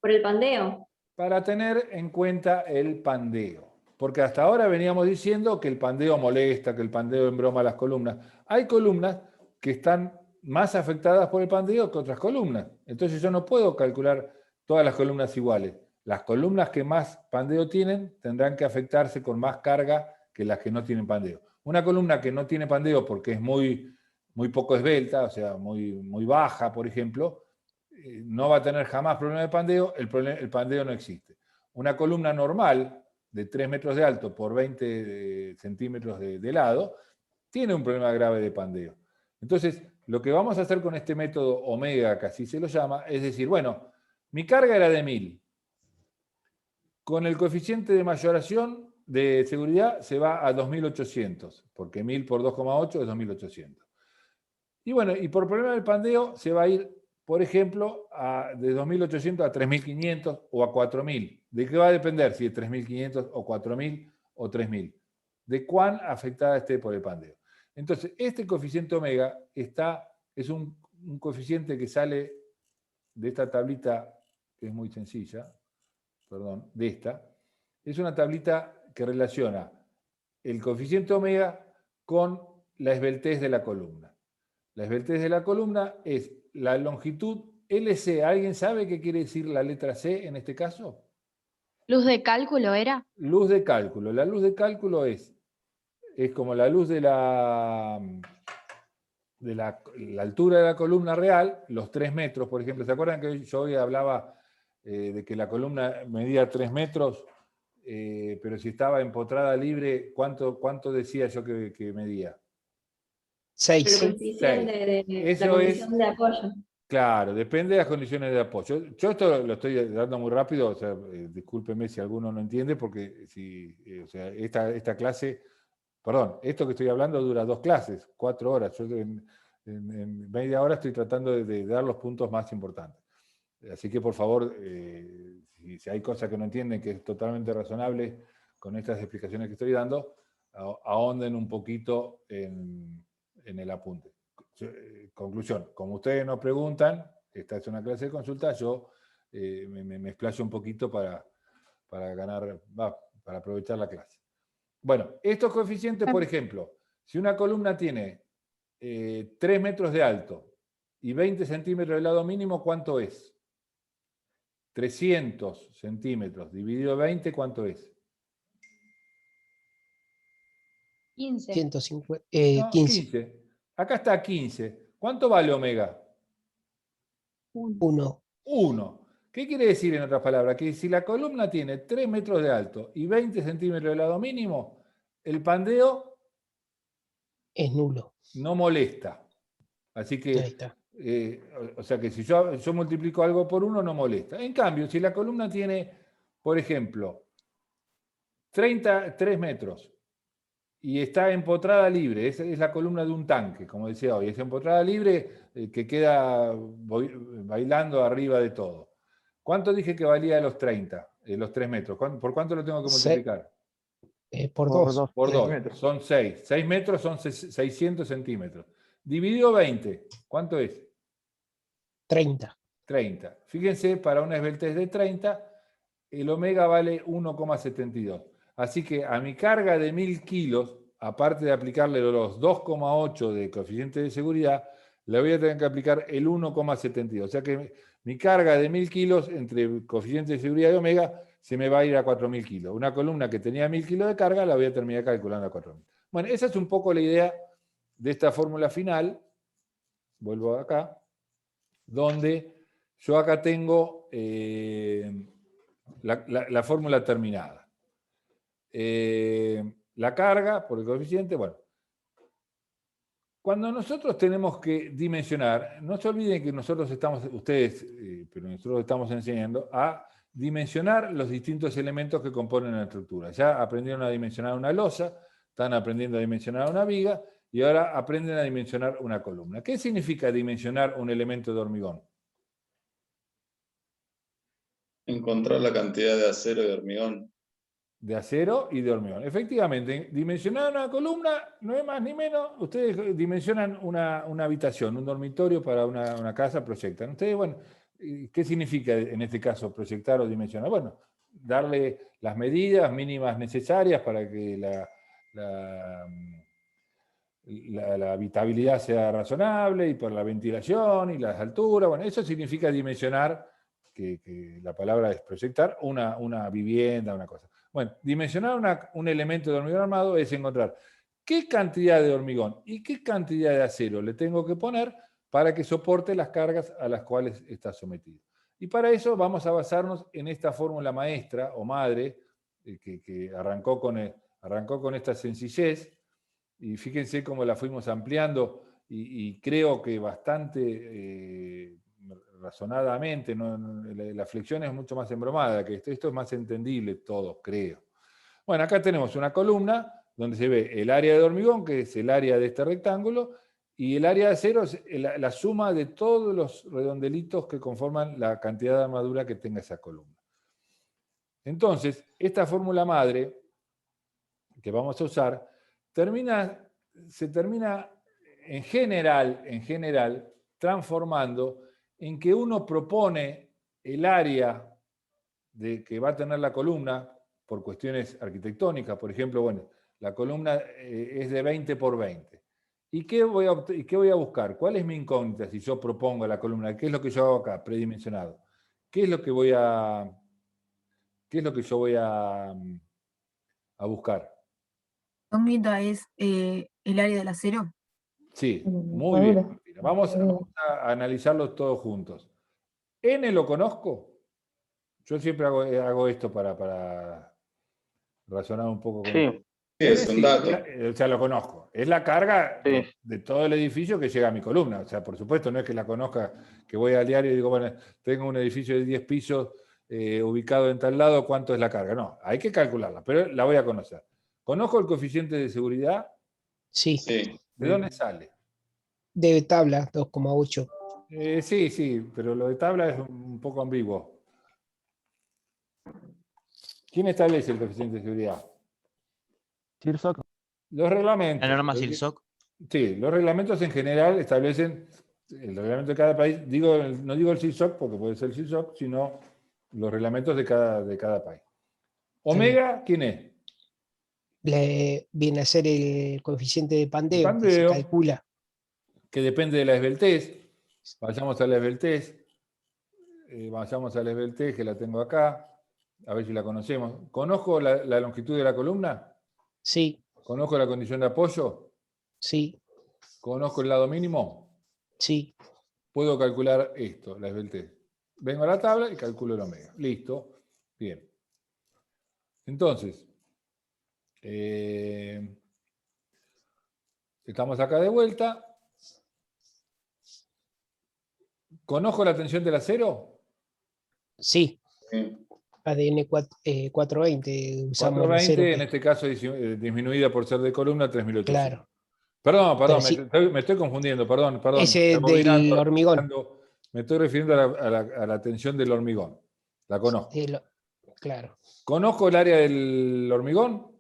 Por el pandeo. Para tener en cuenta el pandeo. Porque hasta ahora veníamos diciendo que el pandeo molesta, que el pandeo embroma las columnas. Hay columnas que están más afectadas por el pandeo que otras columnas. Entonces yo no puedo calcular todas las columnas iguales. Las columnas que más pandeo tienen tendrán que afectarse con más carga que las que no tienen pandeo. Una columna que no tiene pandeo porque es muy poco esbelta, o sea, muy baja, por ejemplo, no va a tener jamás problema de pandeo, el pandeo no existe. Una columna normal, de 3 metros de alto por 20 centímetros de lado, tiene un problema grave de pandeo. Entonces, lo que vamos a hacer con este método omega, que así se lo llama, es decir, bueno, mi carga era de 1000. Con el coeficiente de mayoración de seguridad se va a 2800, porque 1000 por 2,8 es 2800. Y bueno, y por problema del pandeo se va a ir, por ejemplo, de 2.800 a 3.500 o a 4.000. ¿De qué va a depender si es 3.500 o 4.000 o 3.000? De cuán afectada esté por el pandeo. Entonces, este coeficiente omega es un coeficiente que sale de esta tablita, que es muy sencilla, perdón, de esta. Es una tablita que relaciona el coeficiente omega con la esbeltez de la columna. La esbeltez de la columna es la longitud LC. ¿Alguien sabe qué quiere decir la letra C en este caso? ¿Luz de cálculo era? Luz de cálculo. La luz de cálculo es como la luz de la la altura de la columna real, los 3 metros, por ejemplo. ¿Se acuerdan que yo hoy hablaba de que la columna medía 3 metros? Pero si estaba empotrada libre, ¿cuánto decía yo que medía? 6. Sí. De Eso la condición de apoyo. Claro, depende de las condiciones de apoyo. Yo esto lo estoy dando muy rápido, o sea, discúlpeme si alguno no entiende, porque o sea, esta clase, perdón, esto que estoy hablando dura 2 clases, 4 horas. Yo en media hora estoy tratando de dar los puntos más importantes. Así que por favor, si hay cosas que no entienden, que es totalmente razonable con estas explicaciones que estoy dando, ahonden un poquito en el apunte. Conclusión, como ustedes nos preguntan, esta es una clase de consulta, yo me explayo un poquito para aprovechar la clase. Bueno, estos coeficientes, por ejemplo, si una columna tiene 3 metros de alto y 20 centímetros de lado mínimo, ¿cuánto es? 300 centímetros dividido 20, ¿cuánto es? 15. 150, No, 15. 15. Acá está 15. ¿Cuánto vale omega? 1. 1. ¿Qué quiere decir en otras palabras? Que si la columna tiene 3 metros de alto y 20 centímetros de lado mínimo, el pandeo es nulo. No molesta. Así que, Ahí está. o sea que si yo multiplico algo por 1, no molesta. En cambio, si la columna tiene, por ejemplo, 3 metros y está empotrada libre, es la columna de un tanque, como decía hoy, es empotrada libre que queda bailando arriba de todo. ¿Cuánto dije que valía los 30, los 3 metros? ¿Por cuánto lo tengo que multiplicar? Por 2. Por 2. Son 6. 6 metros son 600 centímetros. Dividido 20, ¿cuánto es? 30. 30. Fíjense, para una esbeltez de 30, el omega vale 1,72. Así que a mi carga de 1000 kilos, aparte de aplicarle los 2,8 de coeficiente de seguridad, le voy a tener que aplicar el 1,72. O sea que mi carga de 1000 kilos entre coeficiente de seguridad y omega se me va a ir a 4000 kilos. Una columna que tenía 1000 kilos de carga la voy a terminar calculando a 4000. Bueno, esa es un poco la idea de esta fórmula final. Vuelvo acá, donde yo acá tengo la fórmula terminada. La carga por el coeficiente, bueno. Cuando nosotros tenemos que dimensionar, no se olviden que nosotros estamos, ustedes, pero nosotros estamos enseñando a dimensionar los distintos elementos que componen la estructura. Ya aprendieron a dimensionar una losa, están aprendiendo a dimensionar una viga y ahora aprenden a dimensionar una columna. ¿Qué significa dimensionar un elemento de hormigón? Encontrar la cantidad de acero y de hormigón. De acero y de hormigón. Efectivamente, dimensionar una columna no es más ni menos. Ustedes dimensionan una habitación, un dormitorio para una casa, proyectan. Ustedes, bueno, ¿qué significa en este caso proyectar o dimensionar? Bueno, darle las medidas mínimas necesarias para que la habitabilidad sea razonable y por la ventilación y las alturas. Bueno, eso significa dimensionar, que la palabra es proyectar, una vivienda, una cosa. Bueno, dimensionar un elemento de hormigón armado es encontrar qué cantidad de hormigón y qué cantidad de acero le tengo que poner para que soporte las cargas a las cuales está sometido. Y para eso vamos a basarnos en esta fórmula maestra o madre que arrancó con esta sencillez, y fíjense cómo la fuimos ampliando y creo que bastante razonadamente, la flexión es mucho más embromada, que esto es más entendible todo, creo. Bueno, acá tenemos una columna donde se ve el área de hormigón, que es el área de este rectángulo, y el área de acero es la suma de todos los redondelitos que conforman la cantidad de armadura que tenga esa columna. Entonces, esta fórmula madre que vamos a usar se termina en general transformando en que uno propone el área que va a tener la columna por cuestiones arquitectónicas. Por ejemplo, bueno, la columna es de 20 por 20. ¿Y qué voy a buscar? ¿Cuál es mi incógnita si yo propongo la columna? ¿Qué es lo que yo hago acá, predimensionado? ¿Qué es lo que yo voy a buscar? Incógnita es el área del acero. Sí, muy bien, Martina. Vamos a analizarlos todos juntos. ¿N lo conozco? Yo siempre hago esto para razonar un poco con Sí. esto. Sí, es un dato. O sea, lo conozco. Es la carga Sí. de todo el edificio que llega a mi columna. O sea, por supuesto, no es que la conozca, que voy al diario y digo, bueno, tengo un edificio de 10 pisos ubicado en tal lado, ¿cuánto es la carga? No, hay que calcularla, pero la voy a conocer. ¿Conozco el coeficiente de seguridad? Sí. Sí. ¿De dónde sale? De tabla, 2,8. Sí, pero lo de tabla es un poco ambiguo. ¿Quién establece el coeficiente de seguridad? CIRSOC. Los reglamentos. La norma CIRSOC. Sí, los reglamentos en general establecen el reglamento de cada país. No digo el CIRSOC porque puede ser el CIRSOC, sino los reglamentos de cada país. ¿Omega quién es? Viene a ser el coeficiente de pandeo, que se Pandeo, calcula. que depende de la esbeltez. Vayamos a la esbeltez. Vayamos a la esbeltez, que la tengo acá. A ver si la conocemos. ¿Conozco la longitud de la columna? Sí. ¿Conozco la condición de apoyo? Sí. ¿Conozco el lado mínimo? Sí. Puedo calcular esto, la esbeltez. Vengo a la tabla y calculo el omega. Listo. Bien. Entonces, estamos acá de vuelta. ¿Conozco la tensión del acero? Sí. ADN 420 usamos 420, en este caso disminuida por ser de columna, 3800. Claro. Perdón, Sí. me estoy confundiendo, perdón. Ese es del hormigón. Me estoy refiriendo a la tensión del hormigón. La conozco. Claro. ¿Conozco el área del hormigón?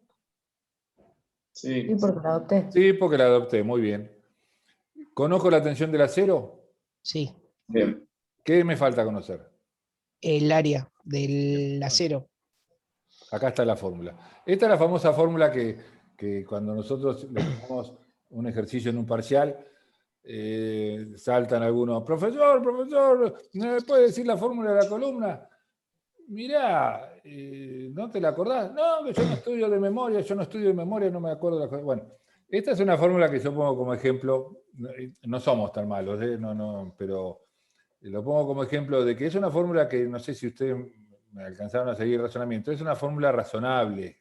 Sí. Sí, porque la adopté. Sí, porque la adopté, muy bien. ¿Conozco la tensión del acero? Sí. Bien. ¿Qué me falta conocer? El área del acero. Acá está la fórmula. Esta es la famosa fórmula que cuando nosotros le ponemos un ejercicio en un parcial, saltan algunos, profesor, ¿no me puede decir la fórmula de la columna? Mirá, ¿no te la acordás? No, que yo no estudio de memoria, no me acuerdo de la cosa. Bueno, esta es una fórmula que yo pongo como ejemplo, no somos tan malos, pero lo pongo como ejemplo de que es una fórmula que no sé si ustedes me alcanzaron a seguir el razonamiento, es una fórmula razonable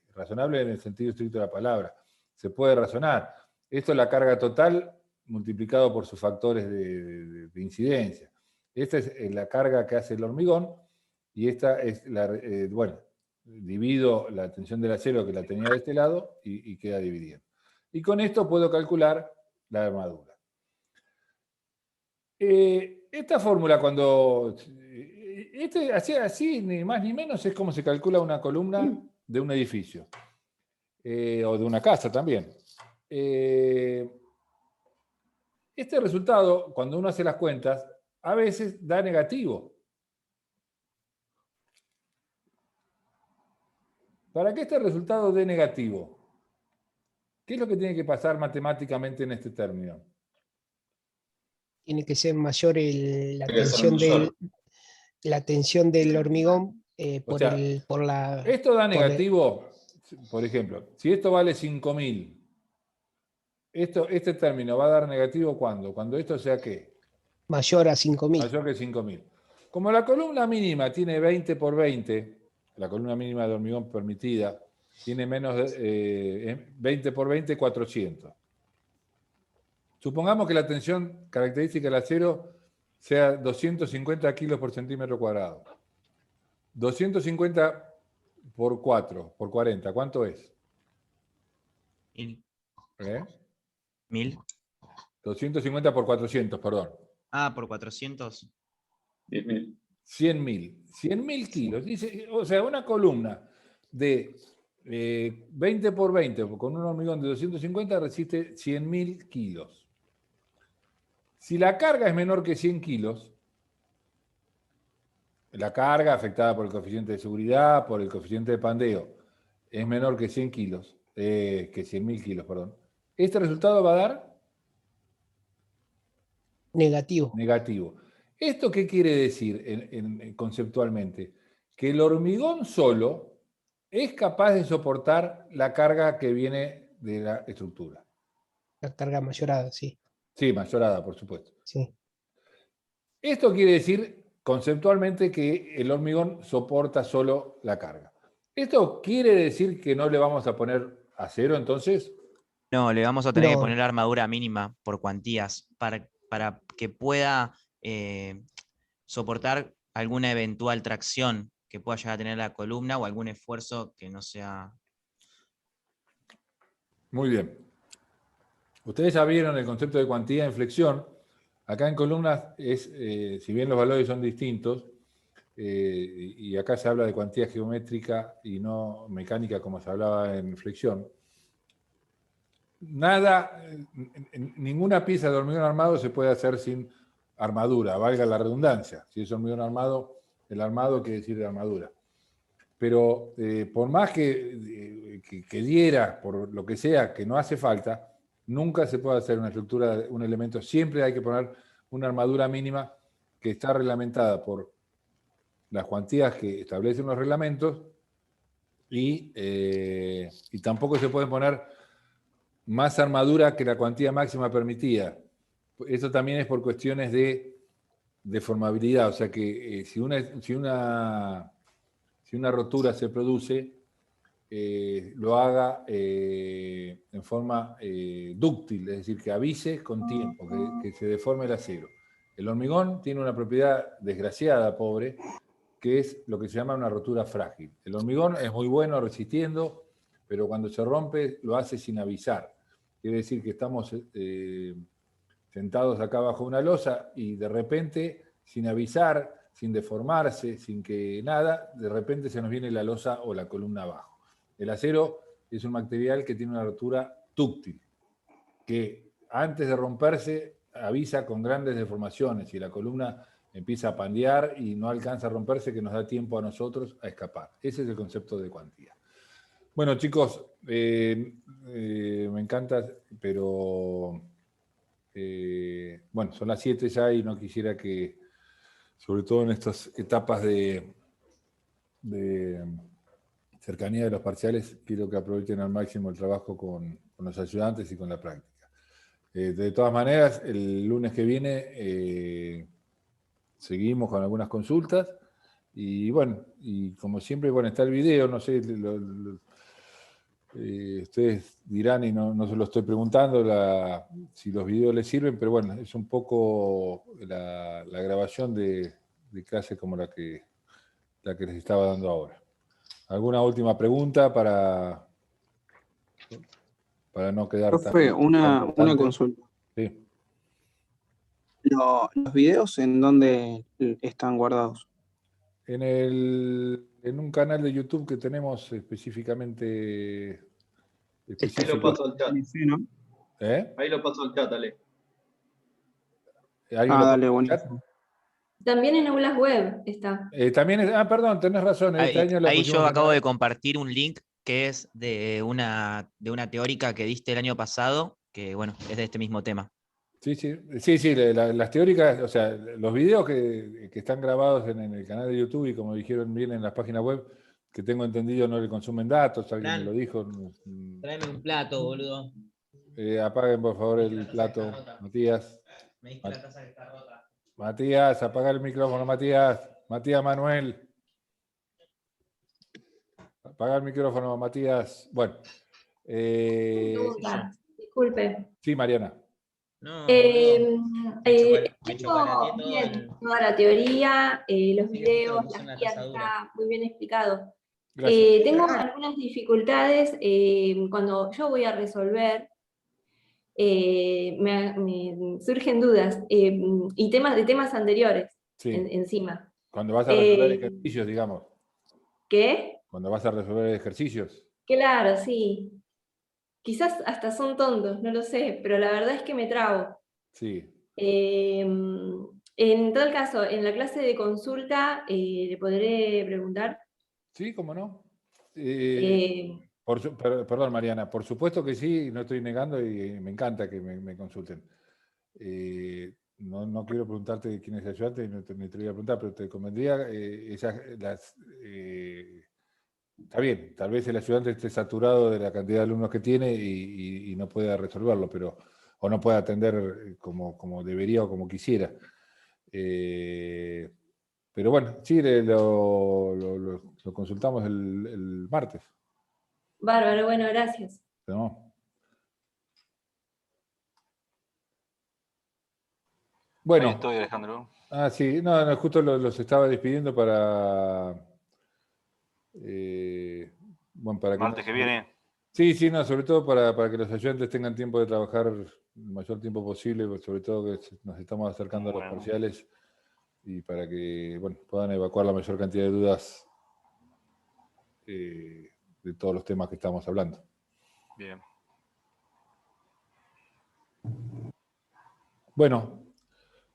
en el sentido estricto de la palabra, se puede razonar. Esto es la carga total multiplicado por sus factores de incidencia. Esta es la carga que hace el hormigón y esta es divido la tensión del acero que la tenía de este lado y queda dividido. Y con esto puedo calcular la armadura. Esta fórmula así ni más ni menos es como se calcula una columna de un edificio o de una casa también. Este resultado, cuando uno hace las cuentas, a veces da negativo. Para que este resultado dé negativo, ¿qué es lo que tiene que pasar matemáticamente en este término? Tiene que ser mayor la tensión del hormigón por la... Esto da negativo, por ejemplo, si esto vale 5.000, este término va a dar negativo ¿cuándo? Cuando esto sea ¿qué? Mayor a 5.000. Mayor que 5.000. Como la columna mínima tiene 20 por 20, la columna mínima de hormigón permitida, tiene menos de 20 por 20, 400. Supongamos que la tensión característica del acero sea 250 kilos por centímetro cuadrado. 250 por 4, por 40, ¿cuánto es? 1000. 250 por 400, perdón. Ah, por 400. 10.000. 100.000. 100.000 kilos. Dice, o sea, una columna de 20 por 20 con un hormigón de 250 resiste 100.000 kilos. Si la carga es menor que 100 kilos, la carga afectada por el coeficiente de seguridad, por el coeficiente de pandeo, es menor que 100 kilos, que 100.000 kilos, perdón. Este resultado va a dar negativo. Negativo. ¿Esto qué quiere decir conceptualmente? Que el hormigón solo es capaz de soportar la carga que viene de la estructura. La carga mayorada, sí. Sí, mayorada, por supuesto. Sí. Esto quiere decir conceptualmente que el hormigón soporta solo la carga. ¿Esto quiere decir que no le vamos a poner acero entonces? No, le vamos a tener que No. poner armadura mínima por cuantías para que pueda soportar alguna eventual tracción que pueda llegar a tener la columna o algún esfuerzo que no sea... Muy bien. Ustedes ya vieron el concepto de cuantía en flexión. Acá en columnas, si bien los valores son distintos, y acá se habla de cuantía geométrica y no mecánica como se hablaba en flexión, ninguna pieza de hormigón armado se puede hacer sin armadura, valga la redundancia. Si es hormigón armado, el armado quiere decir de armadura. Pero por más que diera, por lo que sea, que no hace falta, nunca se puede hacer una estructura, un elemento. Siempre hay que poner una armadura mínima que está reglamentada por las cuantías que establecen los reglamentos y tampoco se puede poner más armadura que la cuantía máxima permitida. Eso también es por cuestiones de deformabilidad. O sea que si una rotura se produce, lo haga en forma dúctil, es decir, que avise con tiempo, que se deforme el acero. El hormigón tiene una propiedad desgraciada, pobre, que es lo que se llama una rotura frágil. El hormigón es muy bueno resistiendo, pero cuando se rompe lo hace sin avisar. Quiere decir que estamos sentados acá bajo una losa y de repente, sin avisar, sin deformarse, sin que nada, de repente se nos viene la losa o la columna abajo. El acero es un material que tiene una rotura dúctil, que antes de romperse avisa con grandes deformaciones y la columna empieza a pandear y no alcanza a romperse, que nos da tiempo a nosotros a escapar. Ese es el concepto de cuantía. Bueno, chicos, me encanta, pero bueno, son las 7 ya y no quisiera que, sobre todo en estas etapas de cercanía de los parciales, quiero que aprovechen al máximo el trabajo con los ayudantes y con la práctica. De todas maneras, el lunes que viene seguimos con algunas consultas y bueno, y como siempre, bueno, está el video, no sé, ustedes dirán y no se lo estoy preguntando si los videos les sirven, pero bueno, es un poco la grabación de clase como la que les estaba dando ahora. ¿Alguna última pregunta para no quedar Profe, una consulta. Sí. ¿Los videos en dónde están guardados? En un canal de YouTube que tenemos específicamente. Ahí lo paso al chat. ¿Eh? Ahí lo paso al chat, Ale. Dale, buenísimo. También en aulas web está. También perdón, tenés razón. Este año Ahí yo acabo de compartir un link que es de una teórica que diste el año pasado, que bueno, es de este mismo tema. Sí, las teóricas, o sea, los videos que están grabados en el canal de YouTube y como dijeron bien en las páginas web, que tengo entendido no le consumen datos, alguien me lo dijo. Tráeme un plato, boludo. Apaguen por favor el plato, Matías. Me diste la taza que está rota. Matías, apaga el micrófono, Matías. Matías Manuel. Apaga el micrófono, Matías. Bueno. Disculpe. Sí, Mariana. Tengo bien toda la teoría, los videos, las guías, está muy bien explicado. Tengo algunas dificultades cuando yo voy a resolver, me surgen dudas y temas anteriores encima. Cuando vas a resolver ejercicios, digamos. ¿Qué? Cuando vas a resolver ejercicios. Claro, sí. Quizás hasta son tontos, no lo sé, pero la verdad es que me trabo. Sí. En tal caso, en la clase de consulta, ¿le podré preguntar? Sí, cómo no. Perdón, Mariana, por supuesto que sí, no estoy negando y me encanta que me consulten. No quiero preguntarte quién es el ayudante, ni te voy a preguntar, pero te convendría está bien, tal vez el ayudante esté saturado de la cantidad de alumnos que tiene y no pueda resolverlo, pero o no puede atender como debería o como quisiera. Pero bueno, sí, lo consultamos el martes. Bárbaro, bueno, gracias. ¿No? Bueno. Ahí estoy, Alejandro. Sí, no, justo los estaba despidiendo para... bueno, para el martes que viene. Sí, no, sobre todo para que los ayudantes tengan tiempo de trabajar el mayor tiempo posible, sobre todo que nos estamos acercando a los parciales y para que puedan evacuar la mayor cantidad de dudas de todos los temas que estamos hablando. Bien. Bueno,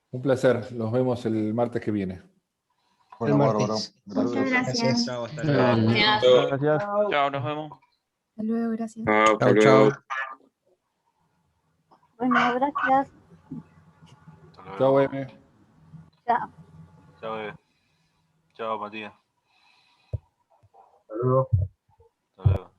un placer. Nos vemos el martes que viene. Bueno, bárbaro. Muchas gracias. Chao, hasta luego. Gracias. Chao, nos vemos. Hasta luego, gracias. Chau. Bueno, gracias. Chao, M. Chao. Chao, Chao, Matías. Hasta luego. Hasta luego.